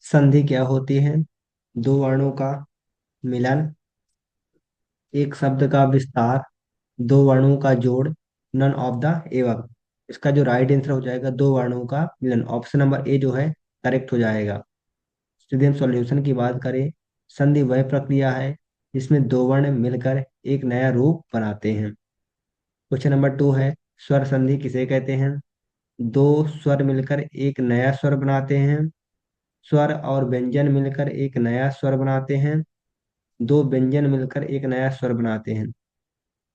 संधि क्या होती है? दो वर्णों का मिलन, एक शब्द का विस्तार, दो वर्णों का जोड़, नन ऑफ द एवं। इसका जो राइट आंसर हो जाएगा दो वर्णों का मिलन, ऑप्शन नंबर ए जो है करेक्ट हो जाएगा। यदि हम सॉल्यूशन की बात करें, संधि वह प्रक्रिया है जिसमें दो वर्ण मिलकर एक नया रूप बनाते हैं। क्वेश्चन नंबर 2 है, स्वर संधि किसे कहते हैं? दो स्वर मिलकर एक नया स्वर बनाते हैं, स्वर और व्यंजन मिलकर एक नया स्वर बनाते हैं, दो व्यंजन मिलकर एक नया स्वर बनाते हैं।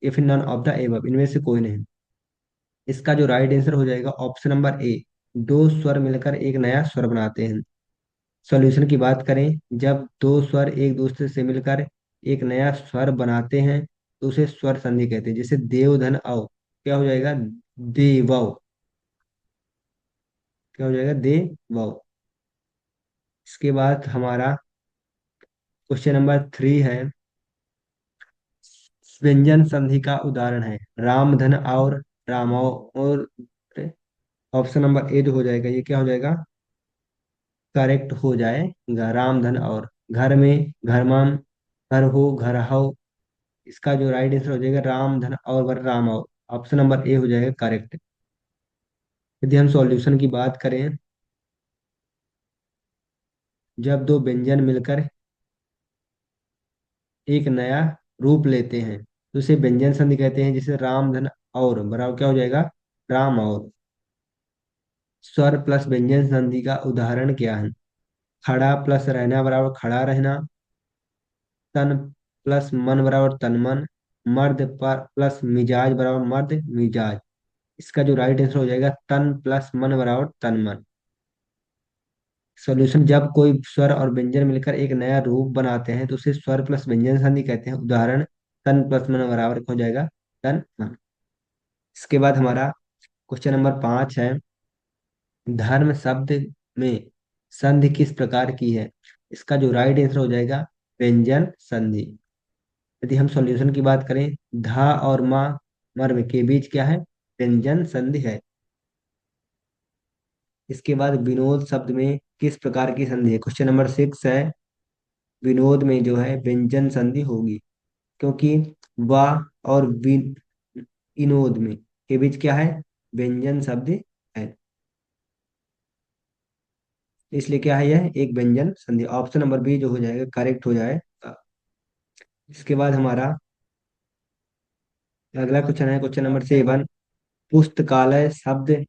If none of the above, इनमें से कोई नहीं। इसका जो राइट आंसर हो जाएगा ऑप्शन नंबर ए, दो स्वर मिलकर एक नया स्वर बनाते हैं। सॉल्यूशन की बात करें, जब दो स्वर एक दूसरे से मिलकर एक नया स्वर बनाते हैं तो उसे स्वर संधि कहते हैं। जैसे देव धन औ, क्या हो जाएगा? देवौ। क्या हो जाएगा? देवौ। इसके बाद हमारा क्वेश्चन नंबर 3 है, व्यंजन संधि का उदाहरण है राम धन और रामौ। और ऑप्शन नंबर ए जो हो जाएगा ये क्या हो जाएगा? करेक्ट हो जाएगा। राम धन और, घर में घरमान, घर हो घर हो। इसका जो राइट आंसर हो जाएगा राम धन और वर राम और, ऑप्शन नंबर ए हो जाएगा करेक्ट। यदि हम सॉल्यूशन की बात करें, जब दो व्यंजन मिलकर एक नया रूप लेते हैं तो उसे व्यंजन संधि कहते हैं। जैसे राम धन और बराबर क्या हो जाएगा? राम और। स्वर प्लस व्यंजन संधि का उदाहरण क्या है? खड़ा प्लस रहना बराबर खड़ा रहना, तन प्लस मन बराबर तन मन, मर्द पर प्लस मिजाज बराबर मर्द मिजाज। इसका जो राइट आंसर हो जाएगा तन प्लस मन बराबर तन मन। सॉल्यूशन, जब कोई स्वर और व्यंजन मिलकर एक नया रूप बनाते हैं तो उसे स्वर प्लस व्यंजन संधि कहते हैं। उदाहरण, तन प्लस मन बराबर हो जाएगा तन मन। इसके बाद हमारा क्वेश्चन नंबर 5 है, धर्म शब्द में संधि किस प्रकार की है? इसका जो राइट आंसर हो जाएगा व्यंजन संधि। यदि हम सॉल्यूशन की बात करें, धा और माँ मर्म के बीच क्या है? व्यंजन संधि है। इसके बाद विनोद शब्द में किस प्रकार की संधि है? क्वेश्चन नंबर 6 है, विनोद में जो है व्यंजन संधि होगी, क्योंकि वाह और विन इनोद में के बीच क्या है? व्यंजन शब्द है, इसलिए क्या है? यह एक व्यंजन संधि। ऑप्शन नंबर बी जो हो जाएगा करेक्ट हो जाएगा। इसके बाद हमारा अगला क्वेश्चन है क्वेश्चन नंबर 7, पुस्तकालय शब्द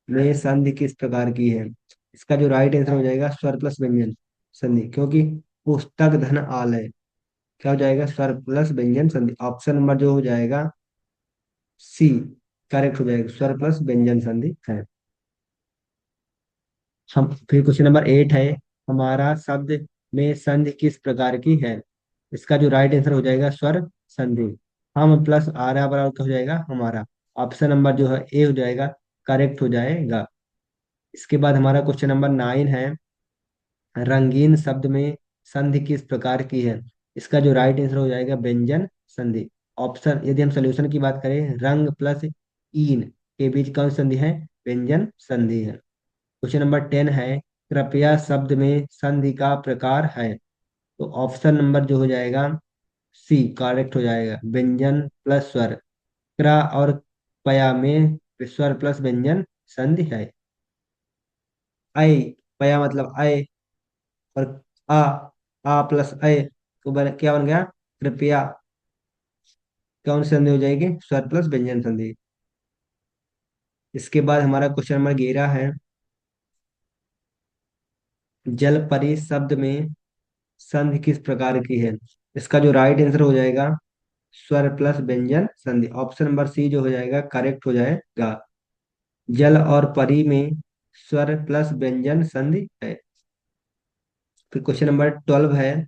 में संधि किस प्रकार की है? इसका जो राइट आंसर हो जाएगा स्वर प्लस व्यंजन संधि, क्योंकि पुस्तक धन आलय क्या हो जाएगा? स्वर प्लस व्यंजन संधि। ऑप्शन नंबर जो हो जाएगा सी करेक्ट हो जाएगा, स्वर प्लस व्यंजन संधि है। हम फिर क्वेश्चन नंबर 8 है, हमारा शब्द में संधि किस प्रकार की है? इसका जो राइट आंसर हो जाएगा स्वर संधि। हम प्लस आरा बराबर क्या हो जाएगा? हमारा। ऑप्शन नंबर जो है ए हो जाएगा करेक्ट हो जाएगा। इसके बाद हमारा क्वेश्चन नंबर 9 है, रंगीन शब्द में संधि किस प्रकार की है? इसका जो राइट आंसर हो जाएगा व्यंजन संधि। ऑप्शन, यदि हम सोल्यूशन की बात करें, रंग प्लस ईन के बीच कौन सी संधि है? व्यंजन संधि है। क्वेश्चन नंबर 10 है, कृपया शब्द में संधि का प्रकार है। तो ऑप्शन नंबर जो हो जाएगा सी करेक्ट हो जाएगा, व्यंजन प्लस स्वर। क्रा और पया में स्वर प्लस व्यंजन संधि है। आई, पया मतलब आय, और आ, आ प्लस अय तो क्या बन गया? कृपया। कौन सी संधि हो जाएगी? स्वर प्लस व्यंजन संधि। इसके बाद हमारा क्वेश्चन नंबर 11 है, जल परी शब्द में संधि किस प्रकार की है? इसका जो राइट आंसर हो जाएगा स्वर प्लस व्यंजन संधि। ऑप्शन नंबर सी जो हो जाएगा करेक्ट हो जाएगा। जल और परी में स्वर प्लस व्यंजन संधि है। फिर क्वेश्चन नंबर 12 है,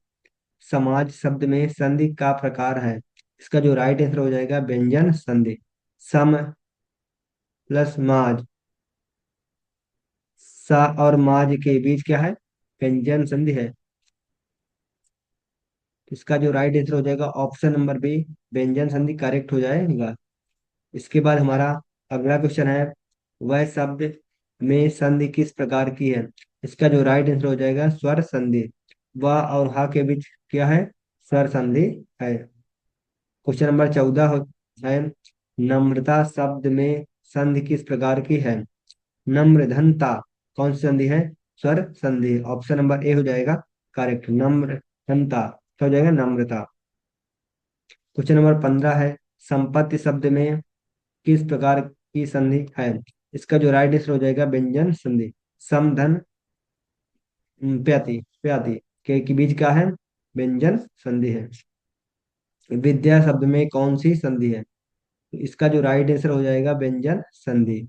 समाज शब्द में संधि का प्रकार है। इसका जो राइट आंसर हो जाएगा व्यंजन संधि। सम प्लस माज, सा और माज के बीच क्या है? व्यंजन संधि है। इसका जो राइट आंसर हो जाएगा ऑप्शन नंबर बी, व्यंजन संधि करेक्ट हो जाएगा। इसके बाद हमारा अगला क्वेश्चन है, वह शब्द में संधि किस प्रकार की है? इसका जो राइट आंसर हो जाएगा स्वर संधि। व और हा के बीच क्या है? स्वर संधि है। क्वेश्चन नंबर 14 है, नम्रता शब्द में संधि किस प्रकार की है? नम्र धनता कौन सी संधि है? स्वर संधि। ऑप्शन नंबर ए हो जाएगा करेक्ट, नम्र धनता क्या हो जाएगा? नम्रता। क्वेश्चन नंबर 15 है, संपत्ति शब्द में किस प्रकार की संधि है? इसका जो राइट आंसर हो जाएगा व्यंजन संधि। समधन प्याति प्याति के बीच क्या है? व्यंजन संधि है। विद्या शब्द में कौन सी संधि है? तो इसका जो राइट आंसर हो जाएगा व्यंजन संधि।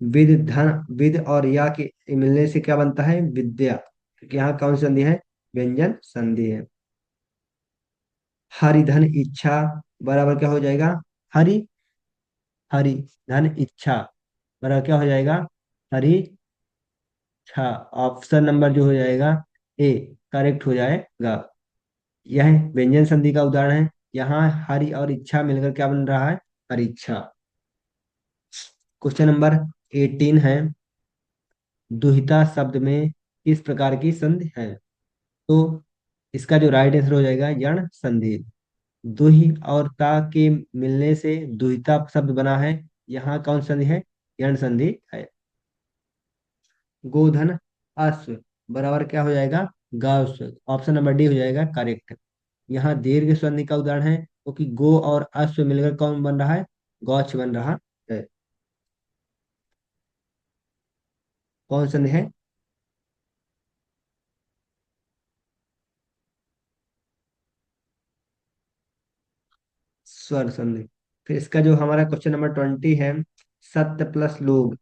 विद धन विद और या के मिलने से क्या बनता है? विद्या। तो यहाँ कौन सी संधि है? व्यंजन संधि है। हरि धन इच्छा बराबर क्या हो जाएगा? हरि हरि धन इच्छा बराबर क्या हो जाएगा? हरि इच्छा। ऑप्शन नंबर जो हो जाएगा ए करेक्ट हो जाएगा। यह व्यंजन संधि का उदाहरण है। यहाँ हरि और इच्छा मिलकर क्या बन रहा है? परीक्षा। क्वेश्चन नंबर 18 है, दुहिता शब्द में किस प्रकार की संधि है? तो इसका जो राइट आंसर हो जाएगा यण संधि। दुहि और ता के मिलने से दुहिता शब्द बना है। यहाँ कौन संधि है? यण संधि है। गोधन अश्व बराबर क्या हो जाएगा? गावस्व। ऑप्शन नंबर डी हो जाएगा करेक्ट। यहाँ दीर्घ संधि का उदाहरण है क्योंकि गो और अश्व मिलकर कौन बन रहा है? गौछ बन रहा है। कौन संधि है? स्वर संधि। फिर इसका जो हमारा क्वेश्चन नंबर 20 है, सत्य प्लस लोग,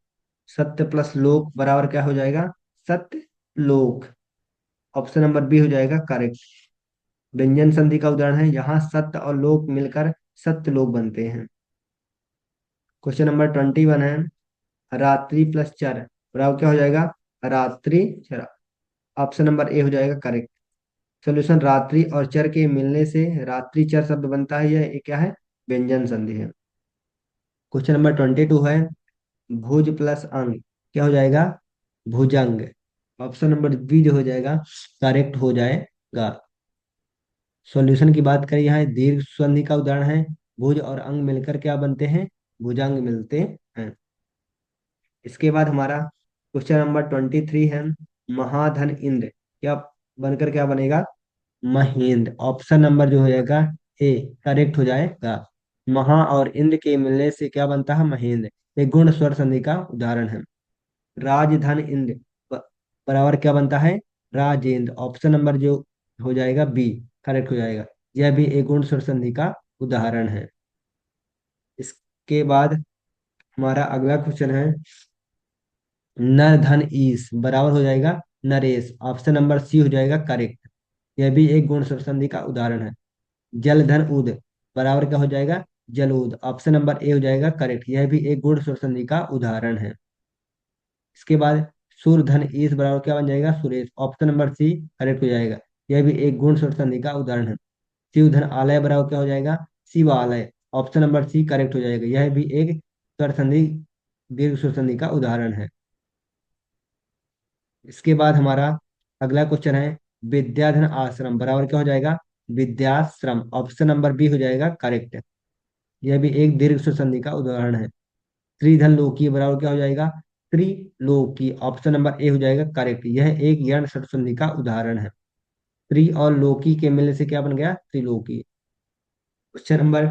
सत्य प्लस लोग बराबर क्या हो जाएगा? सत्य लोक। ऑप्शन नंबर बी हो जाएगा करेक्ट। व्यंजन संधि का उदाहरण है, यहाँ सत्य और लोक मिलकर सत्य लोक बनते हैं। क्वेश्चन नंबर 21 है, रात्रि प्लस चर बराबर क्या हो जाएगा? रात्रि चर। ऑप्शन नंबर ए हो जाएगा करेक्ट। सोल्यूशन, रात्रि और चर के मिलने से रात्रि चर शब्द बनता है। यह क्या है? व्यंजन संधि है। क्वेश्चन नंबर 22 है, भुज प्लस अंग क्या हो जाएगा? भुजंग। ऑप्शन नंबर बी जो हो जाएगा करेक्ट हो जाएगा। सॉल्यूशन की बात करें, यहाँ दीर्घ संधि का उदाहरण है। भुज और अंग मिलकर क्या बनते हैं? भुजंग मिलते हैं। इसके बाद हमारा क्वेश्चन नंबर 23 है, महाधन इंद्र क्या बनकर क्या बनेगा? महेंद्र। ऑप्शन नंबर जो हो जाएगा ए करेक्ट हो जाएगा। महा और इंद्र के मिलने से क्या बनता है? महेंद्र। एक गुण स्वर संधि का उदाहरण है। राजधन इंद्र ब- बराबर क्या बनता है? राजेंद्र। ऑप्शन नंबर जो हो जाएगा बी करेक्ट हो जाएगा। यह भी एक गुण स्वर संधि का उदाहरण है। इसके बाद हमारा अगला क्वेश्चन है, नर धन ईस बराबर हो जाएगा नरेश। ऑप्शन नंबर सी हो जाएगा करेक्ट। यह भी एक गुण स्वर संधि का उदाहरण है। जल धन उद बराबर क्या हो जाएगा? जलूद। ऑप्शन नंबर ए हो जाएगा करेक्ट। यह भी एक गुण स्वर संधि का उदाहरण है। इसके बाद सूर्य धन ईस बराबर क्या बन जाएगा? Suresh. Option number C correct हो जाएगा। यह भी एक गुण स्वर संधि का उदाहरण है। शिव धन आलय बराबर क्या हो जाएगा? शिवालय। ऑप्शन नंबर सी करेक्ट हो जाएगा। यह भी एक स्वर संधि दीर्घ स्वर संधि का उदाहरण है। इसके बाद हमारा अगला क्वेश्चन है, विद्याधन आश्रम बराबर क्या हो जाएगा? विद्याश्रम। ऑप्शन नंबर बी हो जाएगा करेक्ट। यह भी एक दीर्घ स्वर संधि का उदाहरण है। त्रिधन लोकी बराबर क्या हो जाएगा? त्रिलोकी। ऑप्शन नंबर ए हो जाएगा करेक्ट। यह एक यर्ण स्वर संधि का उदाहरण है। त्रि और लोकी के मिलने से क्या बन गया? त्रिलोकी। क्वेश्चन नंबर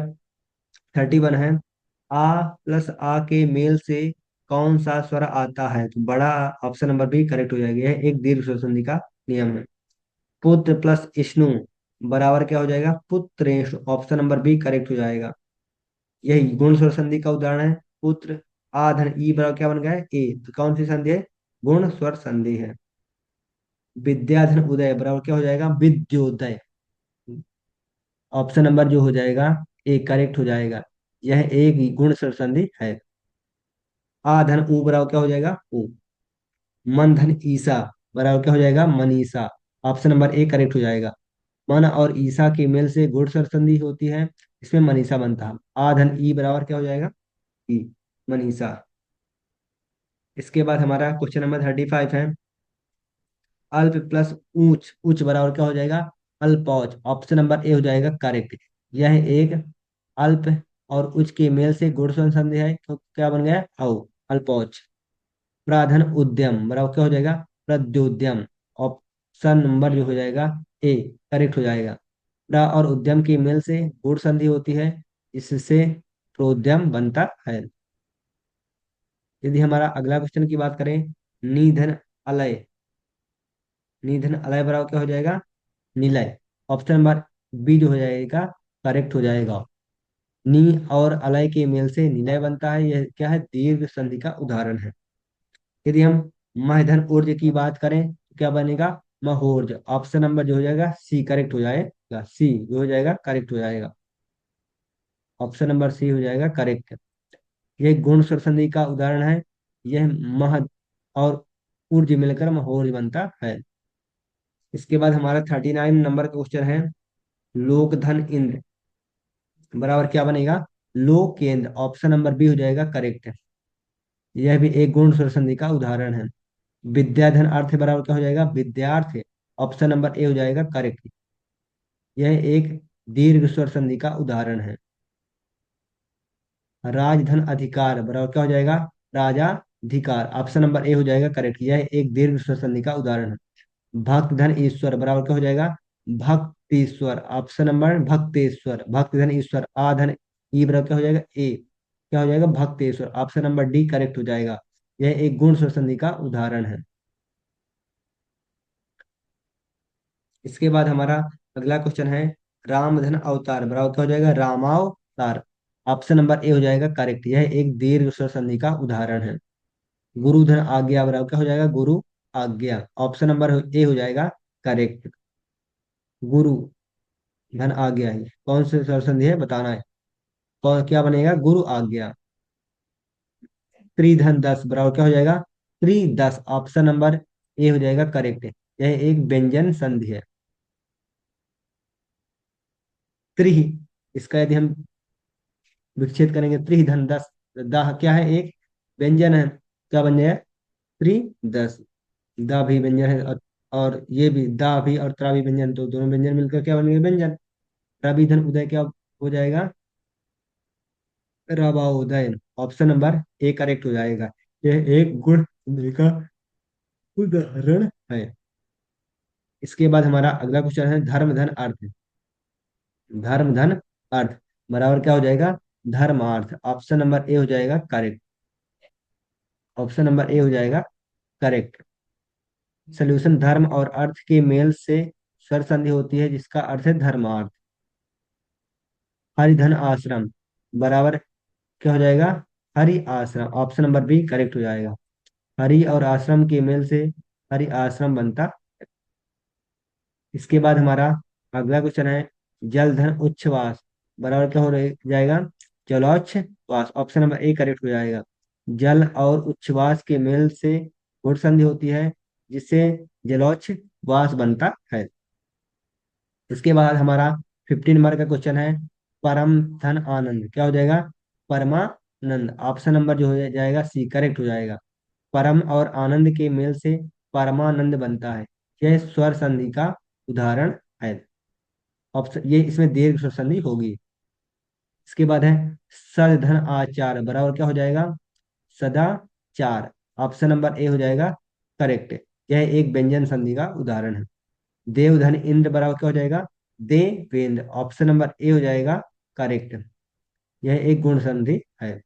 31 है, आ प्लस आ के मेल से कौन सा स्वर आता है? तो बड़ा ऑप्शन नंबर बी करेक्ट हो जाएगा। यह एक दीर्घ स्वर संधि का नियम है। पुत्र प्लस इष्णु बराबर क्या हो जाएगा? पुत्रेषु। ऑप्शन नंबर बी करेक्ट हो जाएगा। यही गुण स्वर संधि का उदाहरण है। पुत्र आ धन ई बराबर क्या बन गया है? ए। तो कौन सी संधि है? गुण स्वर संधि है। विद्याधन उदय बराबर क्या हो जाएगा? विद्योदय। ऑप्शन नंबर जो हो जाएगा ए करेक्ट हो जाएगा। यह एक गुण स्वर संधि है। आ धन ऊ बराबर क्या हो जाएगा? ऊ। मन धन ईसा बराबर क्या हो जाएगा? Manisha. Option number A correct हो जाएगा। मन और ईसा के मेल से गुण स्वर संधि होती है, इसमें मनीषा बनता है। आ धन ई बराबर क्या हो जाएगा? ई। मनीषा। इसके बाद हमारा क्वेश्चन नंबर 35 है। अल्प प्लस ऊंच, उच्च बराबर क्या हो जाएगा? अल्पौच। ऑप्शन नंबर ए हो जाएगा करेक्ट। यह एक अल्प और उच्च के मेल से गुण संधि है, तो क्या बन गया? औ, अल्पौच। प्राधन उद्यम बराबर क्या हो जाएगा? प्रद्योद्यम। ऑप्शन नंबर जो हो जाएगा ए करेक्ट हो जाएगा। प्रा और उद्यम की मेल से गुण संधि होती है, इससे प्रोद्यम बनता है। यदि हमारा अगला क्वेश्चन की बात करें, निधन अलय। निधन अलय बराबर क्या हो जाएगा? निलय। ऑप्शन नंबर बी जो हो जाएगा करेक्ट हो जाएगा। नी और अलय के मेल से निलय बनता है, यह क्या है? दीर्घ संधि का उदाहरण है। यदि हम महधन ऊर्ज की बात करें तो क्या बनेगा? महोर्ज। ऑप्शन नंबर जो हो जाएगा सी करेक्ट हो जाएगा। सी जो हो जाएगा करेक्ट हो जाएगा। ऑप्शन नंबर सी हो जाएगा करेक्ट। यह गुण स्वर संधि का उदाहरण है। यह मह और ऊर्ज मिलकर महोर्ज बनता है। इसके बाद हमारा 39 नंबर का क्वेश्चन है। लोक धन इंद्र बराबर क्या बनेगा? लोक केंद्र। ऑप्शन नंबर बी हो जाएगा करेक्ट। यह भी एक गुण स्वर संधि का उदाहरण है। विद्याधन अर्थ बराबर क्या हो जाएगा? विद्यार्थ। ऑप्शन नंबर ए हो जाएगा करेक्ट। यह एक दीर्घ स्वर संधि का उदाहरण है। राजधन अधिकार बराबर क्या हो जाएगा? राजा धिकार। ऑप्शन नंबर ए हो जाएगा करेक्ट। यह एक दीर्घ स्वर संधि का उदाहरण है। भक्त धन ईश्वर बराबर क्या हो जाएगा? भक्तीश्वर। ऑप्शन नंबर भक्तेश्वर। भक्त धन ईश्वर, आ धन ई बराबर क्या हो जाएगा? ए। क्या हो जाएगा? Bhakteshwar. Option number D correct हो जाएगा। यह एक गुण स्वर संधि का उदाहरण है। इसके बाद हमारा अगला क्वेश्चन है। रामधन अवतार बराबर क्या हो जाएगा? रामावतार। ऑप्शन नंबर ए हो जाएगा करेक्ट। यह एक दीर्घ स्वर संधि का उदाहरण है। गुरु धन आज्ञा बराबर क्या हो जाएगा? गुरु आज्ञा। ऑप्शन नंबर ए हो जाएगा करेक्ट। गुरु धन आज्ञा ही कौन से स्वर संधि है बताना है। कौन क्या बनेगा? गुरु आज्ञा। त्रिधन दस बराबर क्या हो जाएगा? त्रिदस। ऑप्शन नंबर ए हो जाएगा करेक्ट। यह एक व्यंजन संधि है। त्रि, इसका यदि हम विच्छेद करेंगे, त्रिधन दस, दाह क्या है? एक व्यंजन है। क्या बन जाएगा? त्रिदस। दा भी व्यंजन है और ये भी दा भी और त्रा भी व्यंजन, तो दोनों व्यंजन मिलकर क्या बनेंगे? व्यंजन। रवि धन उदय क्या हो जाएगा? रवाउदय। ऑप्शन नंबर ए करेक्ट हो जाएगा। यह एक गुण संधि का उदाहरण है। इसके बाद हमारा अगला क्वेश्चन है। धर्म धन अर्थ। धर्म धन अर्थ बराबर क्या हो जाएगा? धर्मार्थ। ऑप्शन नंबर ए हो जाएगा करेक्ट। ऑप्शन नंबर ए हो जाएगा करेक्ट। सोल्यूशन धर्म और अर्थ के मेल से स्वर संधि होती है, जिसका अर्थ है धर्मार्थ। हरिधन आश्रम बराबर क्या हो जाएगा? हरि आश्रम। ऑप्शन नंबर बी करेक्ट हो जाएगा। हरि और आश्रम के मेल से हरि आश्रम बनता। इसके बाद हमारा अगला क्वेश्चन है। जलधन उच्छ्वास बराबर क्या जाएगा? जलोच्छ्वास। ऑप्शन नंबर ए करेक्ट हो जाएगा। जल और उच्छ्वास के मेल से गुण संधि होती है, जिससे जलोच्छ्वास बनता है। इसके बाद हमारा 15 नंबर का क्वेश्चन है। परम धन आनंद क्या हो जाएगा? परमानंद। ऑप्शन नंबर जो हो जाएगा सी करेक्ट हो जाएगा। परम और आनंद के मेल से परमानंद बनता है। यह स्वर संधि का उदाहरण है। ऑप्शन ये इसमें दीर्घ स्वर संधि होगी। इसके बाद है सद धन आचार बराबर क्या हो जाएगा? सदाचार। ऑप्शन नंबर ए हो जाएगा करेक्ट। यह एक व्यंजन संधि का उदाहरण है। देवधन इंद्र बराबर क्या हो जाएगा? देवेंद्र। ऑप्शन नंबर ए हो जाएगा करेक्ट। यह एक गुण संधि है।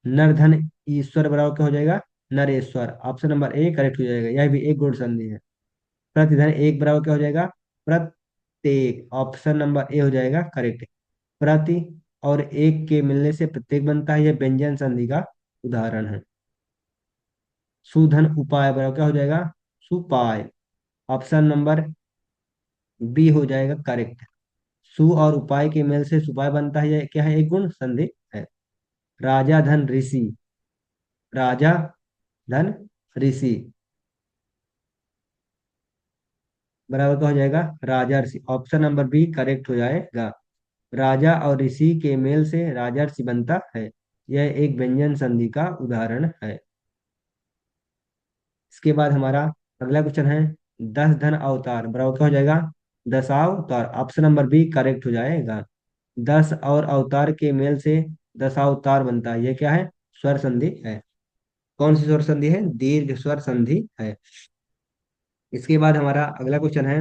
नरधन ईश्वर बराबर क्या हो जाएगा? नरेश्वर। ऑप्शन नंबर ए करेक्ट हो जाएगा। यह भी एक गुण संधि है। प्रतिधन एक बराबर क्या हो जाएगा? प्रत्येक। ऑप्शन नंबर ए हो जाएगा करेक्ट। प्रति और एक के मिलने से प्रत्येक बनता है, यह व्यंजन संधि का उदाहरण है। सुधन उपाय बराबर क्या हो जाएगा? सुपाय। ऑप्शन नंबर बी हो जाएगा करेक्ट। सु और उपाय के मेल से सुपाय बनता है, यह क्या है? एक गुण संधि है। राजा धन ऋषि। राजा धन ऋषि बराबर क्या हो जाएगा? राजा ऋषि। ऑप्शन नंबर बी करेक्ट हो जाएगा। राजा और ऋषि के मेल से राजा ऋषि बनता है। यह एक व्यंजन संधि का उदाहरण है। इसके बाद हमारा अगला क्वेश्चन है, दस धन अवतार बराबर क्या हो जाएगा, दशावतार। ऑप्शन नंबर बी करेक्ट हो जाएगा। दस और अवतार के मेल से दशावतार बनता है, यह क्या है, स्वर संधि है। कौन सी स्वर संधि है, दीर्घ स्वर संधि है। इसके बाद हमारा अगला क्वेश्चन है,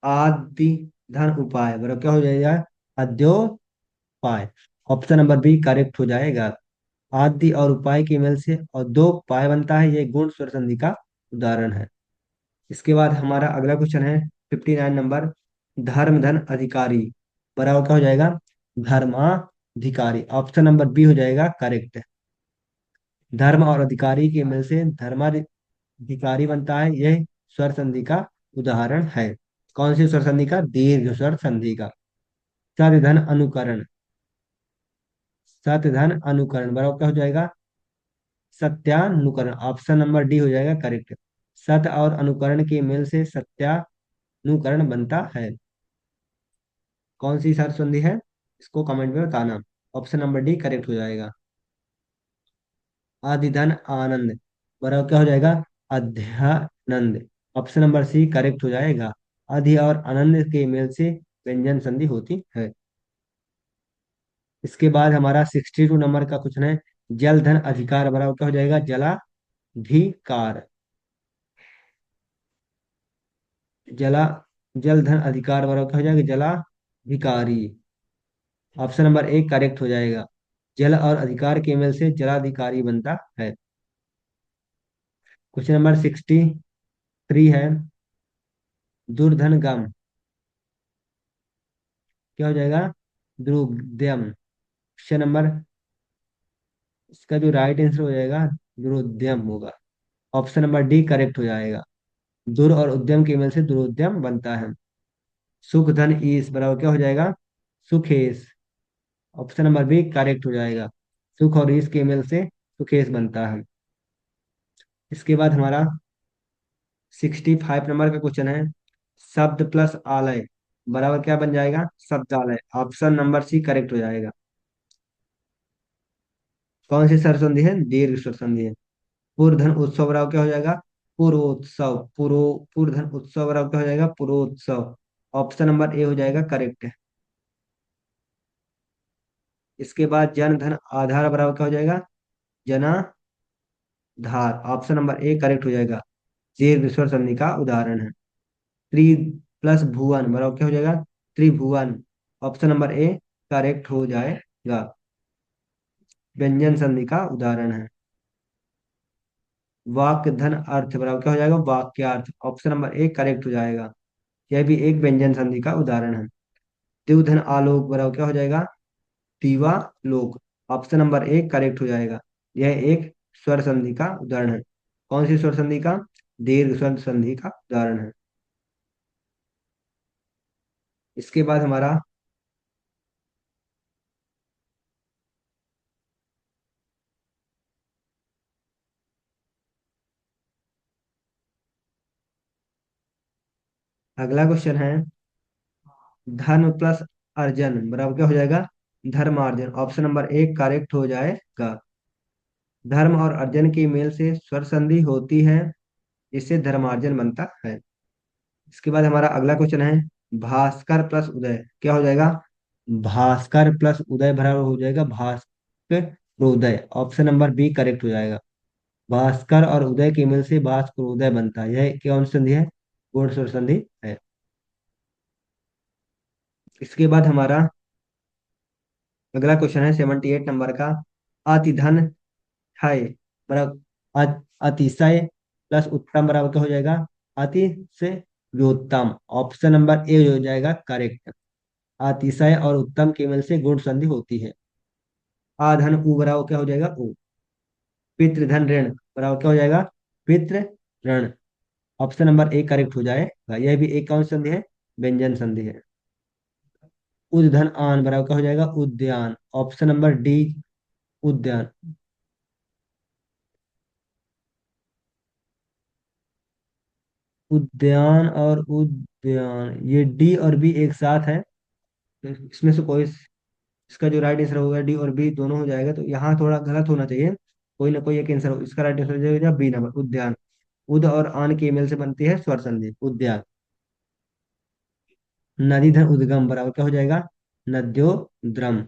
आदि धन उपाय बराबर क्या हो जाएगा, अद्योपाय। ऑप्शन नंबर बी करेक्ट हो जाएगा। आदि और उपाय के मेल से और दो पाय बनता है, ये गुण स्वर संधि का उदाहरण है। इसके बाद हमारा अगला क्वेश्चन है 59 नंबर, धर्म धन अधिकारी बराबर क्या हो जाएगा, धर्माधिकारी। ऑप्शन नंबर बी हो जाएगा करेक्ट। धर्म और अधिकारी के मेल से धर्माधिकारी बनता है, यह स्वर संधि का उदाहरण है। कौन सी स्वर संधि का, दीर्घ स्वर संधि का। सत्य धन अनुकरण, सत्य धन अनुकरण बराबर क्या हो जाएगा, सत्यानुकरण। ऑप्शन नंबर डी हो जाएगा करेक्ट। सत्य और अनुकरण के मेल से सत्यानुकरण बनता है। कौन सी सार संधि है, इसको कमेंट में बताना। ऑप्शन नंबर डी करेक्ट हो जाएगा। आदिधन आनंद बराबर क्या हो जाएगा, अध्यानंद। ऑप्शन नंबर सी करेक्ट हो जाएगा। अधि और आनंद के मेल से व्यंजन संधि होती है। इसके बाद हमारा 62 नंबर का क्वेश्चन है, जल धन अधिकार बराबर क्या हो जाएगा, जलाधिकार। जला जल धन अधिकार बराबर क्या हो जाएगा, जलाधिकारी। ऑप्शन नंबर एक करेक्ट हो जाएगा। जल और अधिकार के मेल से जलाधिकारी बनता है। क्वेश्चन नंबर 63 है, दुर्धन गम क्या हो जाएगा, द्रुद्यम। क्वेश्चन नंबर, इसका जो राइट आंसर हो जाएगा दुरुद्यम होगा। ऑप्शन नंबर डी करेक्ट हो जाएगा। दुर और उद्यम के मेल से दुरुद्यम बनता है। सुख धन ईश बराबर क्या हो जाएगा, सुखेश। ऑप्शन नंबर बी करेक्ट हो जाएगा। सुख और ईश के मेल से सुखेश बनता है। इसके बाद हमारा 65 नंबर का क्वेश्चन है, शब्द प्लस आलय बराबर क्या बन जाएगा, Shabdalay. Option number C correct हो जाएगा। कौन सी स्वर संधि है, दीर्घ स्वर संधि है। पूर्वधन उत्सव बराबर क्या हो जाएगा, पूर्वोत्सव। पूर्वधन उत्सव बराबर क्या हो जाएगा, पूर्वोत्सव। ऑप्शन नंबर ए हो जाएगा करेक्ट। इसके बाद जन धन आधार बराबर क्या हो जाएगा, जनाधार। ऑप्शन नंबर ए करेक्ट हो जाएगा। दीर्घ स्वर संधि का उदाहरण है। त्रि प्लस भुवन बराबर क्या हो जाएगा, त्रिभुवन। ऑप्शन नंबर ए करेक्ट हो जाएगा। व्यंजन संधि का उदाहरण है। वाक्य धन अर्थ बराबर क्या हो जाएगा, वाक्यार्थ। ऑप्शन नंबर ए करेक्ट हो जाएगा। यह भी एक व्यंजन संधि का उदाहरण है। द्विधन आलोक बराबर क्या हो जाएगा, दीवालोक। ऑप्शन नंबर ए करेक्ट हो जाएगा। यह एक स्वर संधि का उदाहरण है। कौन सी स्वर संधि का, दीर्घ स्वर संधि का उदाहरण है। इसके बाद हमारा अगला क्वेश्चन है, धर्म प्लस अर्जन बराबर क्या हो जाएगा, धर्मार्जन। ऑप्शन नंबर एक करेक्ट हो जाएगा। धर्म और अर्जन की मेल से स्वर संधि होती है, इससे धर्मार्जन बनता है। इसके बाद हमारा अगला क्वेश्चन है, भास्कर प्लस उदय क्या हो जाएगा, भास्कर प्लस उदय बराबर हो जाएगा भास्कर उदय। ऑप्शन नंबर बी करेक्ट हो जाएगा। भास्कर और उदय के मिल से भास्कर उदय बनता है, यह कौन सी संधि है, गुण स्वर संधि है। इसके बाद हमारा अगला क्वेश्चन है 78 नंबर का, अतिधन है बराबर अतिशय प्लस उत्तम बराबर क्या हो जाएगा, अति से व्युत्तम। ऑप्शन नंबर ए हो जाएगा करेक्ट। अतिशय और उत्तम के मेल से गुण संधि होती है। आधन उ बराबर क्या हो जाएगा, उ। पितृधन ऋण बराबर क्या हो जाएगा, पितृ ऋण। ऑप्शन नंबर ए करेक्ट हो जाएगा। यह भी एक कौन सी संधि है, व्यंजन संधि है। उद्धन आन बराबर क्या हो जाएगा, उद्यान। ऑप्शन नंबर डी उद्यान। उद्यान और उद्यान, ये डी और बी एक साथ है, तो इसमें से कोई, इसका जो राइट आंसर होगा डी और बी दोनों हो जाएगा, तो यहाँ थोड़ा गलत होना चाहिए, कोई ना कोई एक आंसर हो, इसका राइट आंसर हो जाएगा बी नंबर, उद्यान। उद और आन के मेल से बनती है स्वर संधि, उद्यान। नदी धन उद्गम बराबर क्या हो जाएगा, नद्यो द्रम।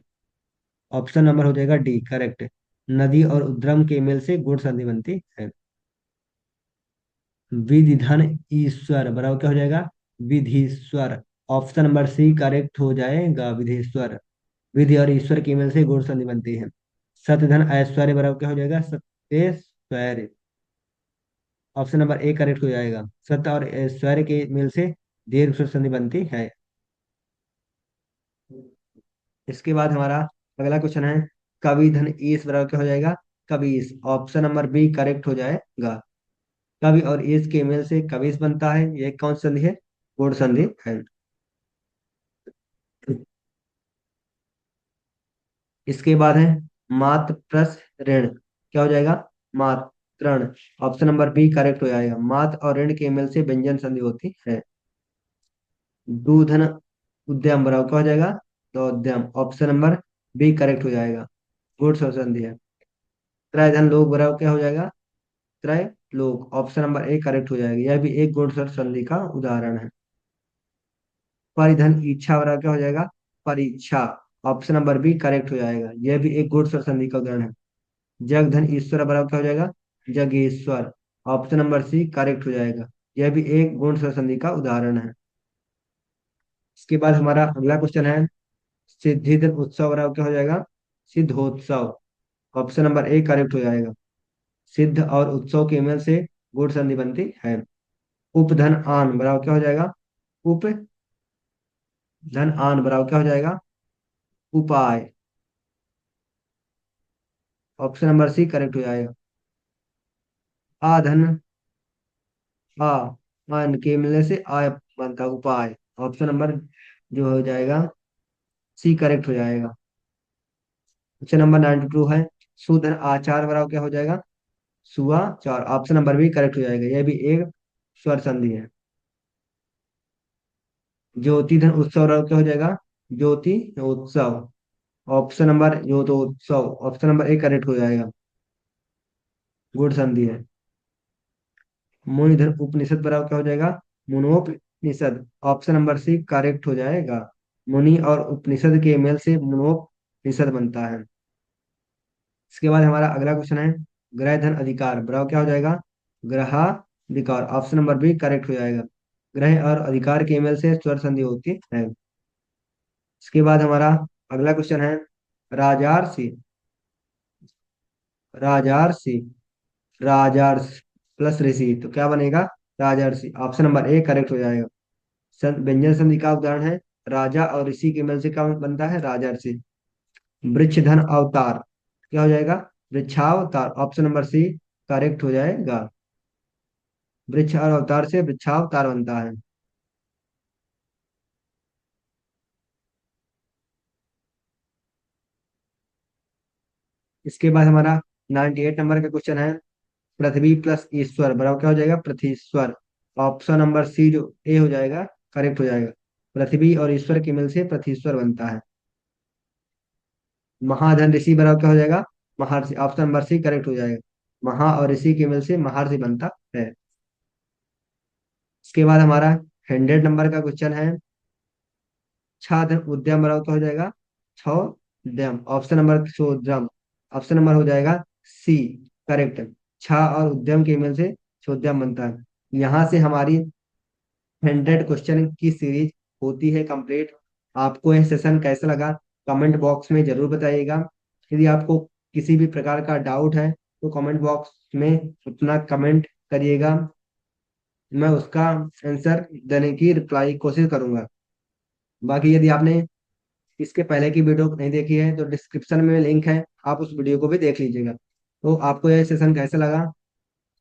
ऑप्शन नंबर हो जाएगा डी करेक्ट। नदी और उद्गम के मेल से गुण संधि बनती है। विधि धन ईश्वर बराबर क्या हो जाएगा, विधीश्वर। ऑप्शन नंबर सी करेक्ट हो जाएगा, विधीश्वर। विधि और ईश्वर के मेल से गुण संधि बनती है। सत्य धन ऐश्वर्य बराबर क्या हो जाएगा, सत्येश्वर्य। ऑप्शन नंबर ए करेक्ट हो जाएगा, सत्य और ऐश्वर्य के मेल से दीर्घ स्वर संधि बनती है। इसके बाद हमारा अगला क्वेश्चन है, कवि धन ईश बराबर क्या हो जाएगा, कबीस। ऑप्शन नंबर बी करेक्ट हो जाएगा। कवि और ईश के मेल से कबीस बनता है, ये कौन सी संधि है, गुण संधि है। इसके बाद है मात प्लस ऋण, क्या हो जाएगा, मातृण। ऑप्शन नंबर बी करेक्ट हो जाएगा, मात और ऋण के मेल से व्यंजन संधि होती है। दूधन उद्यम बराबर क्या हो जाएगा, दौद्यम। ऑप्शन नंबर बी करेक्ट हो जाएगा, गुण संधि है। त्रय धन लोग बराबर क्या हो जाएगा, त्रय लोग। ऑप्शन नंबर ए करेक्ट हो जाएगा, यह भी एक गुण संधि का उदाहरण है। परिधन इच्छा बराबर क्या हो जाएगा, परीक्षा। ऑप्शन नंबर बी करेक्ट हो जाएगा, यह भी एक गुण संधि का उदाहरण है। जग धन ईश्वर बराबर क्या हो जाएगा, Jageshwar. Option number C correct हो जाएगा, यह भी एक गुण संधि का उदाहरण है। इसके बाद हमारा अगला क्वेश्चन है, सिद्धि धन उत्सव बराबर क्या हो जाएगा, सिद्धोत्सव। ऑप्शन नंबर ए करेक्ट हो जाएगा, सिद्ध और उत्सव के मेल से गुण संधि बनती है। उपधन आन बराबर क्या हो जाएगा, उप धन आन बराबर क्या हो जाएगा, उपाय। ऑप्शन नंबर सी करेक्ट हो जाएगा। आधन आ आन के मिलने से आय बनता है, उपाय। ऑप्शन नंबर जो हो जाएगा सी करेक्ट हो जाएगा। क्वेश्चन नंबर 92 है, सुधन आचार बराबर क्या हो जाएगा, सुआचार। ऑप्शन नंबर बी करेक्ट हो जाएगा, यह भी एक स्वर संधि है। ज्योति धन उत्सव बराबर क्या हो जाएगा, ज्योति उत्सव। ऑप्शन नंबर जो तो उत्सव, ऑप्शन नंबर ए करेक्ट हो जाएगा, गुड संधि है। मुनिधन उपनिषद बराबर क्या हो जाएगा, मुनोपनिषद। ऑप्शन नंबर सी करेक्ट हो जाएगा, मुनि और उपनिषद के मेल से मुनोपनिषद बनता है। इसके बाद हमारा अगला क्वेश्चन है, ग्रह धन अधिकार बराबर क्या हो जाएगा, ग्रहाधिकार। ऑप्शन नंबर बी करेक्ट हो जाएगा, ग्रह और अधिकार के मेल से स्वर संधि होती है। इसके बाद हमारा अगला क्वेश्चन है, राजार्षि, राजार्षि, राजार्ष प्लस ऋषि, तो क्या बनेगा, राजर्षि। ऑप्शन नंबर ए करेक्ट हो जाएगा, व्यंजन संधि का उदाहरण है, राजा और ऋषि के मेल से क्या बनता है, राजर्षि। वृक्ष धन अवतार क्या हो जाएगा, वृक्षावतार। ऑप्शन नंबर सी करेक्ट हो जाएगा, वृक्ष और अवतार से वृक्षावतार बनता है। इसके बाद हमारा 98 नंबर का क्वेश्चन है, पृथ्वी प्लस ईश्वर बराबर क्या हो जाएगा, पृथ्वीश्वर। ऑप्शन नंबर सी जो ए हो जाएगा करेक्ट हो जाएगा, पृथ्वी और ईश्वर के मिल से पृथ्वीश्वर बनता है। महाधन ऋषि बराबर क्या हो जाएगा, महर्षि। ऑप्शन नंबर सी करेक्ट हो जाएगा, महा और ऋषि के मिल से महर्षि बनता है। इसके बाद हमारा 100 नंबर का क्वेश्चन है, छात्र उद्यम बराबर क्या हो जाएगा, छौद्यम। ऑप्शन नंबर छोद्यम। ऑप्शन नंबर हो जाएगा सी करेक्ट, छा और उद्यम के मेल से छोद्यम बनता है। यहाँ से हमारी 100 क्वेश्चन की सीरीज होती है कंप्लीट। आपको यह सेशन कैसा लगा, कमेंट बॉक्स में जरूर बताइएगा। यदि आपको किसी भी प्रकार का डाउट है तो कमेंट बॉक्स में अपना कमेंट करिएगा, मैं उसका आंसर देने की रिप्लाई कोशिश करूंगा। बाकी यदि आपने इसके पहले की वीडियो नहीं देखी है तो डिस्क्रिप्शन में लिंक है, आप उस वीडियो को भी देख लीजिएगा। तो आपको यह सेशन कैसा लगा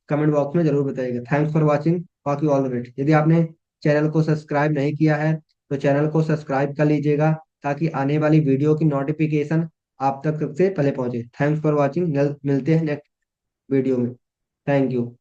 कमेंट बॉक्स में जरूर बताइएगा। थैंक्स फॉर वॉचिंग, बाकी ऑल द बेस्ट। यदि आपने चैनल को सब्सक्राइब नहीं किया है तो चैनल को सब्सक्राइब कर लीजिएगा, ताकि आने वाली वीडियो की नोटिफिकेशन आप तक सबसे पहले पहुंचे। थैंक्स फॉर वॉचिंग, मिलते हैं नेक्स्ट वीडियो में। Thank you.